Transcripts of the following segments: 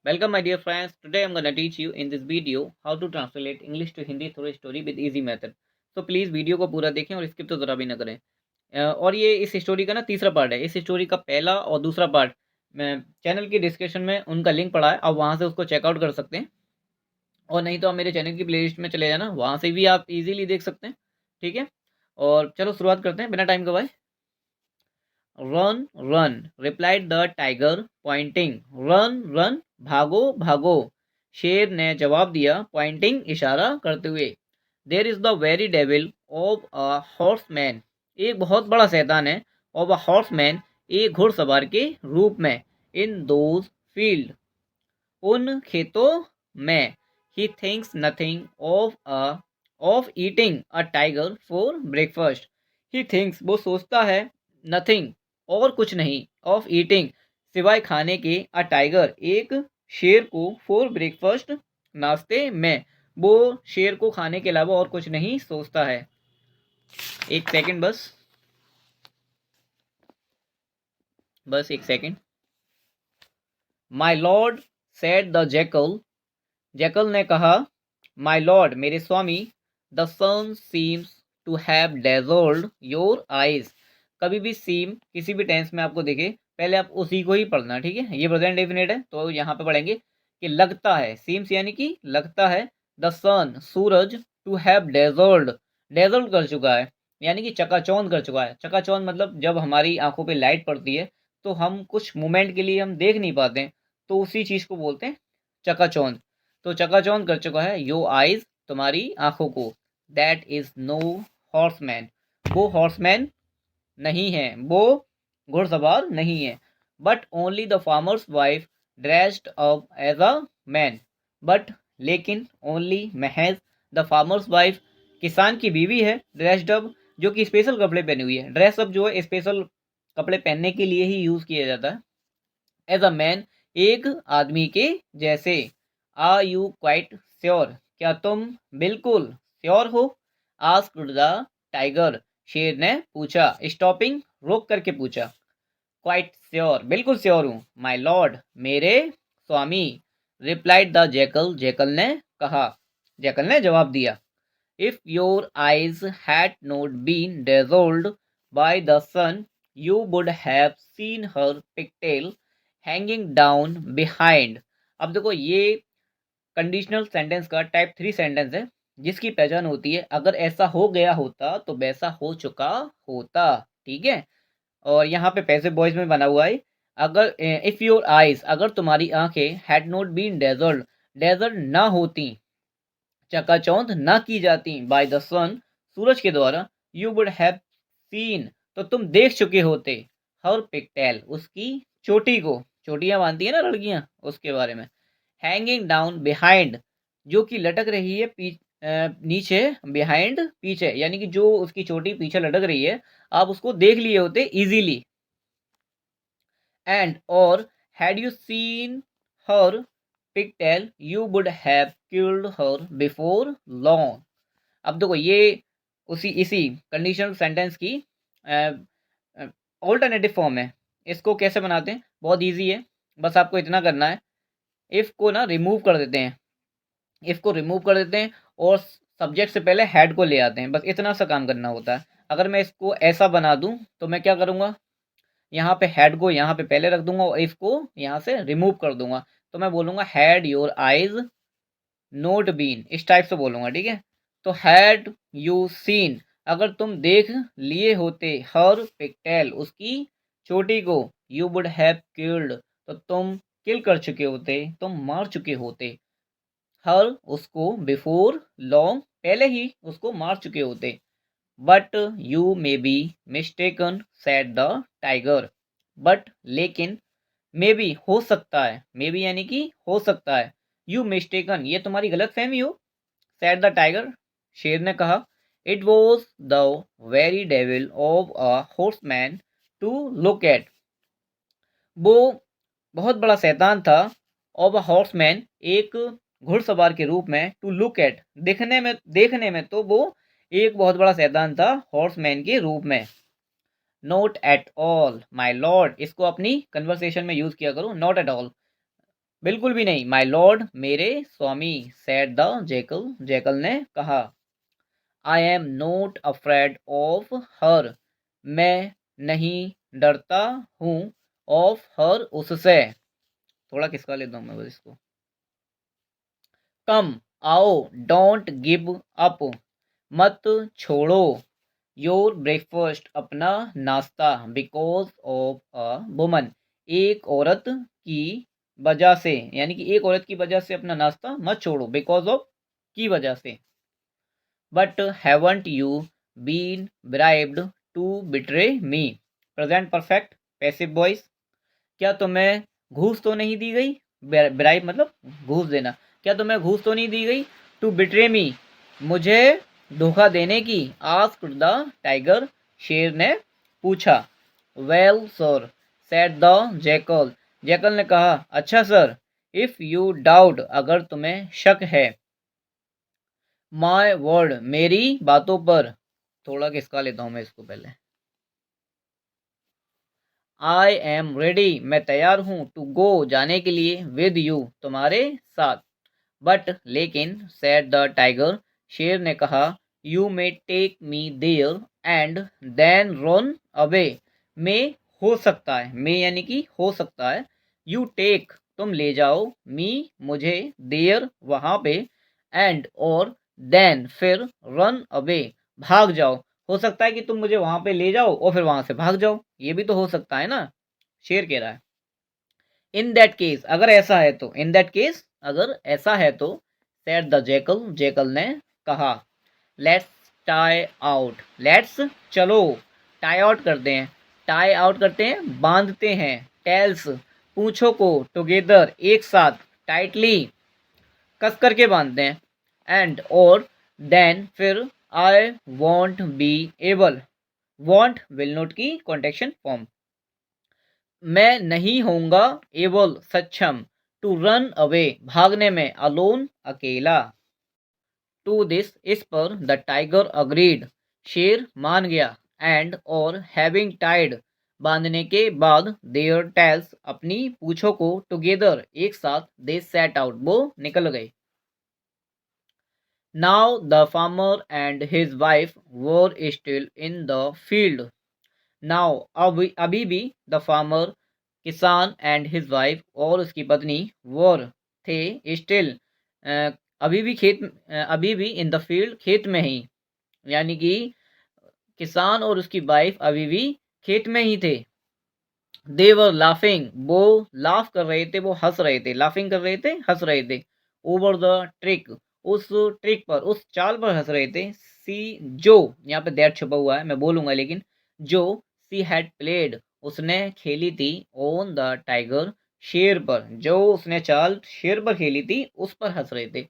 Welcome my dear friends. Today I'm gonna teach you in this video how to translate English to Hindi through a story with easy method. So please video को पूरा देखें और skip तो ज़रा भी ना करें। और ये इस स्टोरी का ना तीसरा पार्ट है। इस स्टोरी का पहला और दूसरा पार्ट मैं चैनल की डिस्क्रिप्शन में उनका लिंक पड़ा है, आप वहाँ से उसको चेकआउट कर सकते हैं। और नहीं तो आप मेरे चैनल की प्लेलिस्ट में चले जाना, वहाँ से भी आप इजीली देख सकते हैं। ठीक है, और चलो शुरुआत करते हैं बिना टाइम गवाए। Run run replied the tiger pointing. Run run भागो भागो, शेर ने जवाब दिया पॉइंटिंग इशारा करते हुए। There is the very devil of a horseman. एक बहुत बड़ा शैतान है। ऑफ अ हॉर्समैन, एक घुड़सवार के रूप में। इन दोज फील्ड, उन खेतों में। He thinks nothing of eating a tiger for breakfast. He thinks, वो सोचता है, नथिंग, और कुछ नहीं, ऑफ ईटिंग, सिवाय खाने के, अ टाइगर, एक शेर को, फॉर ब्रेकफास्ट, नाश्ते में। वो शेर को खाने के अलावा और कुछ नहीं सोचता है। एक सेकंड, बस एक second. My lord said the jackal. Jackal ने कहा, माई लॉर्ड, मेरे स्वामी, the sun seems to have dazzled your eyes. कभी भी सीम किसी भी टेंस में आपको दिखे, पहले आप उसी को ही पढ़ना। ठीक है, ये प्रेजेंट डेफिनेट है तो यहाँ पे पढ़ेंगे कि लगता है, सीम्स यानी कि लगता है, द सन, सूरज, टू हैव डेजोल्ड, डेजोल्ड कर चुका है, यानी कि चकाचौंध कर चुका है। चकाचौंध मतलब जब हमारी आंखों पे लाइट पड़ती है तो हम कुछ मोमेंट के लिए हम देख नहीं पाते हैं, तो उसी चीज़ को बोलते हैं चकाचौंध। तो चकाचौंध कर चुका है यो आइज, तुम्हारी आंखों को। दैट इज नो हॉर्समैन, वो हॉर्समैन नहीं है, वो घुड़सवार नहीं है। But only the farmer's wife dressed up as a man. But, लेकिन, ओनली, महज, द फार्मर्स वाइफ, किसान की बीवी है, ड्रेस्ड अप, जो कि स्पेशल कपड़े पहनी हुई है। ड्रेस अप जो है स्पेशल कपड़े पहनने के लिए ही यूज किया जाता है। एज अ मैन, एक आदमी के जैसे। आर यू क्वाइट श्योर, क्या तुम बिल्कुल श्योर हो? आस्क्ड द टाइगर, शेर ने पूछा। स्टॉपिंग, रोक करके पूछा। क्वाइट श्योर, बिल्कुल श्योर हूँ। माई लॉर्ड, मेरे स्वामी। रिप्लाइड द जैकल, जैकल ने कहा, जैकल ने जवाब दिया। If your eyes had not been dazzled by the sun, you would have seen her pigtail hanging down behind। अब देखो, ये कंडीशनल सेंटेंस का टाइप 3 सेंटेंस है, जिसकी पहचान होती है अगर ऐसा हो गया होता तो वैसा हो चुका होता। ठीक है, और यहाँ पे पैसिव वॉइस में बना हुआ है। अगर इफ योर आइज, अगर तुम्हारी आंखें, had not been dazzled, dazzled ना होती, चकाचौंध न की जाती, बाय द सन, सूरज के द्वारा, यू वुड हैव सीन, तो तुम देख चुके होते, हर पिकटेल, उसकी चोटी को, चोटियां बांधती है ना लड़कियां, उसके बारे में। हैंगिंग डाउन बिहाइंड, जो कि लटक रही है नीचे, बिहाइंड, पीछे, यानी कि जो उसकी चोटी पीछे लटक रही है, आप उसको देख लिए होते इजीली। एंड, और, had you seen her pigtail, you would have killed her before long. अब देखो, ये उसी इसी कंडीशनल सेंटेंस की ऑल्टरनेटिव फॉर्म है। इसको कैसे बनाते हैं, बहुत इजी है, बस आपको इतना करना है। इफ को ना रिमूव कर देते हैं, इफ को रिमूव कर देते हैं और सब्जेक्ट से पहले हेड को ले आते हैं, बस इतना सा काम करना होता है। अगर मैं इसको ऐसा बना दूं तो मैं क्या करूंगा, यहाँ पे हेड को यहाँ पे पहले रख दूंगा और इफ को यहाँ से रिमूव कर दूंगा। तो मैं बोलूंगा had your eyes not been, इस टाइप से बोलूंगा। ठीक है, तो हैड यू सीन, अगर तुम देख लिए होते, हर पिगटेल, उसकी चोटी को, यू वुड हैव किल्ड, तो तुम किल कर चुके होते, तुम मार चुके होते, हर, उसको, बिफोर लॉन्ग, पहले ही उसको मार चुके होते। But you may be mistaken, sad the tiger. But, लेकिन, मे बी, हो सकता है, मे बी यानी कि हो सकता है, यू मिस्टेकन, ये तुम्हारी गलत फहमी हो, सैड द टाइगर, शेर ने कहा। It was the very devil of a horseman to look at, वो बहुत बड़ा शैतान था, ऑफ अ हॉर्समैन, एक घुड़सवार के रूप में, टू लुक एट, देखने में तो वो एक बहुत बड़ा शैतान था हॉर्समैन के रूप में। Not at all my lord, इसको अपनी कन्वर्सेशन में यूज किया करो, नॉट एट ऑल, बिल्कुल भी नहीं। माई लॉर्ड मेरे स्वामी, सेड द जैकल, जैकल ने कहा। I am not afraid of her, मैं नहीं डरता हूँ, ऑफ हर उससे। थोड़ा किसका लेता हूँ मैं बस इसको। कम आओ, डोंट गिव अप, मत छोड़ो, योर ब्रेकफास्ट अपना नाश्ता, बिकॉज ऑफ अ वुमन, एक औरत की वजह से, यानी कि एक औरत की वजह से अपना नाश्ता मत छोड़ो, बिकॉज ऑफ की वजह से। But haven't you been bribed to betray me, present perfect passive voice. क्या तुम्हें घूस तो नहीं दी गई, ब्राइब मतलब घूस देना, क्या तुम्हें घूस तो नहीं दी गई, टू बिट्रे मी, मुझे धोखा देने की, आस्क्ड द टाइगर, शेर ने पूछा। Well sir, said the jackal, jackal ने कहा, अच्छा सर, इफ यू डाउट, अगर तुम्हें शक है, माय वर्ड, मेरी बातों पर। थोड़ा किसका लेता हूं मैं इसको पहले। आई एम रेडी, मैं तैयार हूँ, टू गो, जाने के लिए, विद यू, तुम्हारे साथ। बट लेकिन, सेड द टाइगर, शेर ने कहा, you may take me there and then run away, में हो सकता है, में यानी कि हो सकता है, यू टेक तुम ले जाओ, मी मुझे, देयर वहां पे, एंड और देन फिर, रन अवे भाग जाओ। हो सकता है कि तुम मुझे वहां पे ले जाओ और फिर वहां से भाग जाओ, ये भी तो हो सकता है ना, शेर कह रहा है। इन दैट केस, अगर ऐसा है तो, इन दैट केस अगर ऐसा है तो, सेड द जैकल, जैकल ने कहा, लेट्स टाई आउट, लेट्स चलो, टाई आउट करते हैं, टाई आउट करते हैं बांधते हैं, टेल्स पूंछों को, टुगेदर एक साथ, टाइटली कस करके बांधते हैं, एंड और देन फिर, I want be able, want will not की कॉन्टेक्शन फॉर्म, मैं नहीं होऊंगा, एबल सक्षम, टू रन अवे भागने में, अलोन अकेला। टू दिस इस पर, द टाइगर अग्रीड शेर मान गया, एंड और हैविंग टाइड बांधने के बाद, देयर टेल्स अपनी पूंछों को, टुगेदर एक साथ, दे सेट आउट वो निकल गए। Now the farmer and his wife were still in the field, now अभी भी, द फार्मर किसान, एंड हिज वाइफ और उसकी पत्नी, वर थे, स्टिल अभी भी अभी भी, इन द फील्ड खेत में ही, यानी कि किसान और उसकी वाइफ अभी भी खेत में ही थे। दे वर लाफिंग, वो लाफ कर रहे थे, वो हंस रहे थे, लाफिंग कर रहे थे, हंस रहे थे, ओवर द ट्रिक, उस ट्रिक पर, उस चाल पर हंस रहे थे, सी जो, यहाँ पे दैट छुपा हुआ है मैं बोलूंगा लेकिन, जो सी हैड प्लेड, उसने खेली थी, ऑन द टाइगर, शेर पर, जो उसने चाल शेर पर खेली थी उस पर हंस रहे थे।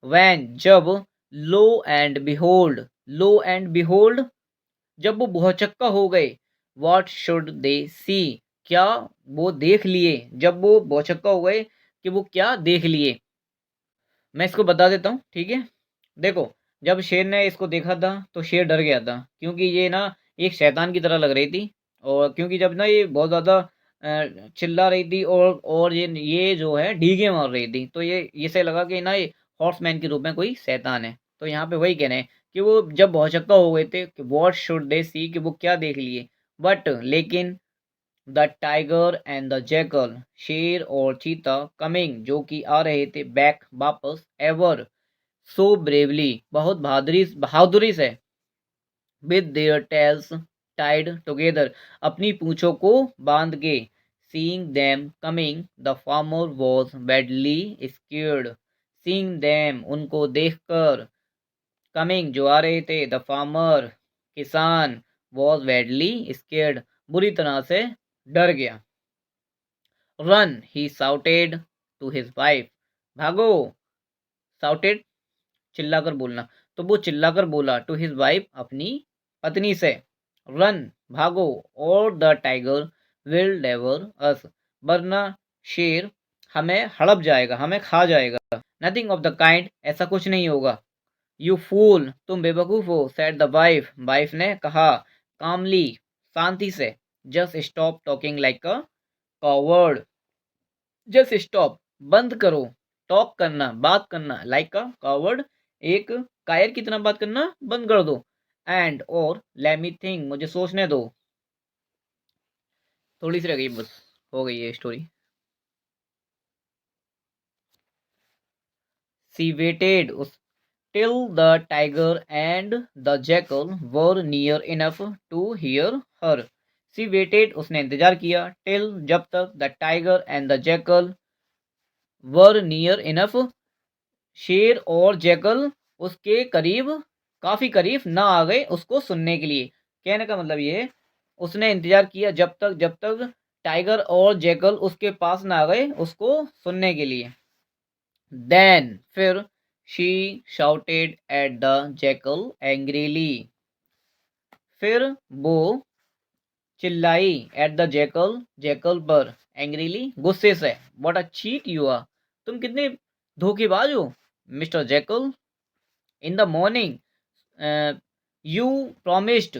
वैन जब, lo and behold, lo and behold जब वो भौचक्का हो गए, व्हाट शुड दे सी, क्या वो देख लिए, जब वो भौचक्का हो गए कि वो क्या देख लिए। मैं इसको बता देता हूँ, ठीक है। देखो, जब शेर ने इसको देखा था तो शेर डर गया था, क्योंकि ये ना एक शैतान की तरह लग रही थी, और क्योंकि जब ना ये बहुत ज़्यादा चिल्ला रही थी, और ये जो है डीगे मार रही थी, तो ये से लगा कि ना ये हॉर्समैन के रूप में कोई शैतान है। तो यहाँ पे वही कह रहे हैं कि वो जब भौचक्का हो गए थे कि व्हाट शुड दे सी, कि वो क्या देख लिए। बट लेकिन, the tiger and the jackal, शेर और चीता, कमिंग जो कि आ रहे थे, बैक वापस, एवर सो ब्रेवली बहुत बहादुरी बहादुरी से, with their tails tied together अपनी पूंछों को बांध के, seeing them coming, the farmer was badly scared, seeing them उनको देखकर, कमिंग जो आ रहे थे, द फार्मर किसान, वॉज बैडली स्केर्ड बुरी तरह से डर गया। Run he shouted to his wife, भागो, साउटेड चिल्लाकर बोलना, तो वो चिल्लाकर बोला, टू हिज वाइफ अपनी पत्नी से, रन भागो, और द टाइगर विल डेवर अस, वरना शेर हमें हड़प जाएगा, हमें खा जाएगा। नथिंग ऑफ द काइंड, ऐसा कुछ नहीं होगा। यू फूल, तुम बेवकूफ हो, सेड द वाइफ, वाइफ ने कहा, कामली शांति से, जस्ट स्टॉप टॉकिंग लाइक अ कॉवर्ड, जस्ट स्टॉप बंद करो, टॉक करना, बात करना, लाइक अ कावर्ड, एक कायर की तरह बात करना बंद कर दो। एंड और लेट मी थिंक, मुझे सोचने दो। थोड़ी सी रह गई बस, हो गई ये story. She waited till the tiger and the jackal were near enough to hear her. She waited, उसने इंतजार किया, till जब तक the tiger and the jackal were near enough, शेर और जैकल उसके करीब, काफी करीब ना आ गए उसको सुनने के लिए। कहने का मतलब ये है, उसने इंतजार किया जब तक टाइगर और जैकल उसके पास ना आ गए उसको सुनने के लिए। देन फिर she shouted at the jackal angrily, फिर वो चिल्लाई एट द जैकल, जैकल पर, एंग्रीली गुस्से से। What a cheat you are, तुम कितने धोखेबाज हो mister jackal. In the morning you promised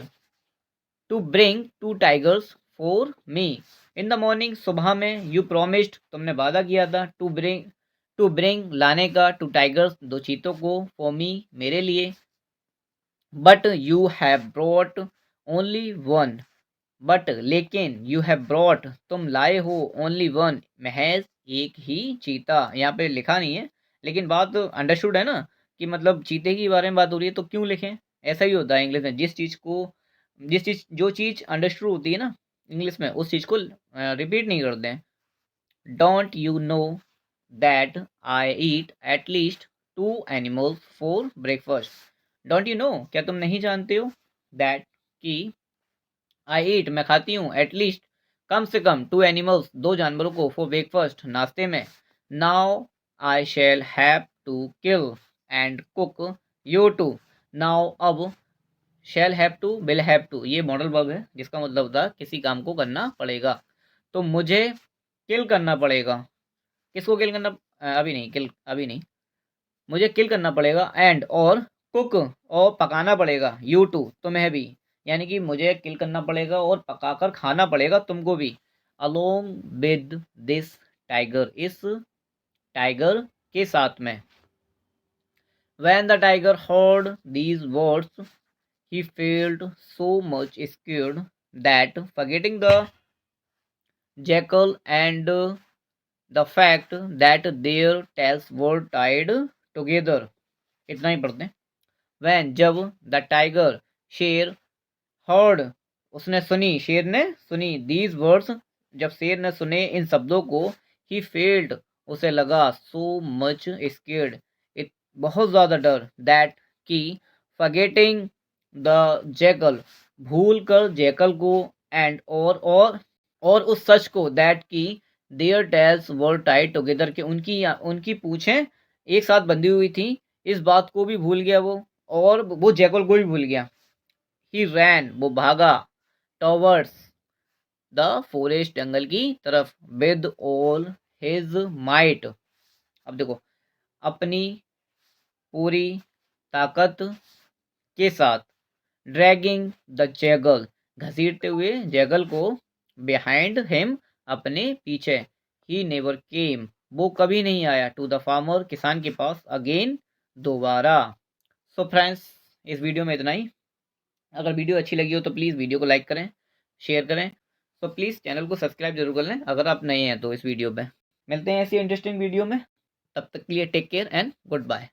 to bring two tigers for me. In the morning, सुबह में, यू प्रॉमिस्ड, तुमने वादा किया था, टू ब्रिंग लाने का, टू टाइगर्स, दो चीतों को, फॉर मी मेरे लिए। But you have brought only one, but लेकिन, यू हैव ब्रॉट तुम लाए हो, ओनली वन महज एक ही चीता। यहाँ पे लिखा नहीं है लेकिन बात अंडरस्टूड है ना, कि मतलब चीते के बारे में बात हो रही है तो क्यों लिखें। ऐसा ही होता है इंग्लिश में, जिस चीज जो चीज अंडरस्टूड होती है ना इंग्लिश में, उस चीज को रिपीट नहीं करते हैं। Don't you know that I eat at least two animals for breakfast. Don't you know, क्या तुम नहीं जानते हो, दैट कि आई ईट मैं खाती हूँ, एटलीस्ट कम से कम, टू एनिमल्स दो जानवरों को, फॉर ब्रेकफास्ट नाश्ते में। Now I shall have to kill and cook you too. Now अब, shall have to, will have to, ये मॉडल वर्ब है जिसका मतलब होता है किसी काम को करना पड़ेगा। तो मुझे किल करना पड़ेगा, किसको किल करना, अभी नहीं, किल अभी नहीं, मुझे किल करना पड़ेगा, एंड और कुक, और पकाना पड़ेगा, यू टू तुम्हें भी, यानी कि मुझे किल करना पड़ेगा और पकाकर खाना पड़ेगा तुमको भी, अलोंग विद दिस टाइगर, इस टाइगर के साथ में। When the tiger heard these words he felt so much scared that forgetting the jackal and the fact that their tails were tied together, इतना ही पढ़ते हैं। वैन जब, द टाइगर शेर, heard उसने सुनी, शेर ने सुनी, दीज वर्ड्स जब शेर ने सुने इन शब्दों को, ही फेल्ड उसे लगा, सो मच स्केर्ड बहुत ज़्यादा डर, दैट कि, फॉरगेटिंग द जैकल भूल कर जैकल को, एंड और उस सच को, दैट की there tales were tied together के उनकी पूछें एक साथ बंधी हुई थी, इस बात को भी भूल गया वो, और वो जैकल को भी भूल गया। ही रैन वो भागा, टॉवर्ड्स द फॉरेस्ट जंगल की तरफ, विद ऑल हिज माइट, अब देखो, अपनी पूरी ताकत के साथ, ड्रैगिंग द जैगल घसीटते हुए जैगल को, बिहाइंड हिम अपने पीछे, ही नेवर केम वो कभी नहीं आया, टू द फार्मर किसान के पास, अगेन दोबारा। सो फ्रेंड्स, इस वीडियो में इतना ही। अगर वीडियो अच्छी लगी हो तो प्लीज़ वीडियो को लाइक करें, शेयर करें। तो प्लीज़ चैनल को सब्सक्राइब जरूर कर लें अगर आप नए हैं तो। इस वीडियो पे मिलते हैं ऐसी इंटरेस्टिंग वीडियो में, तब तक के लिए take care and good bye.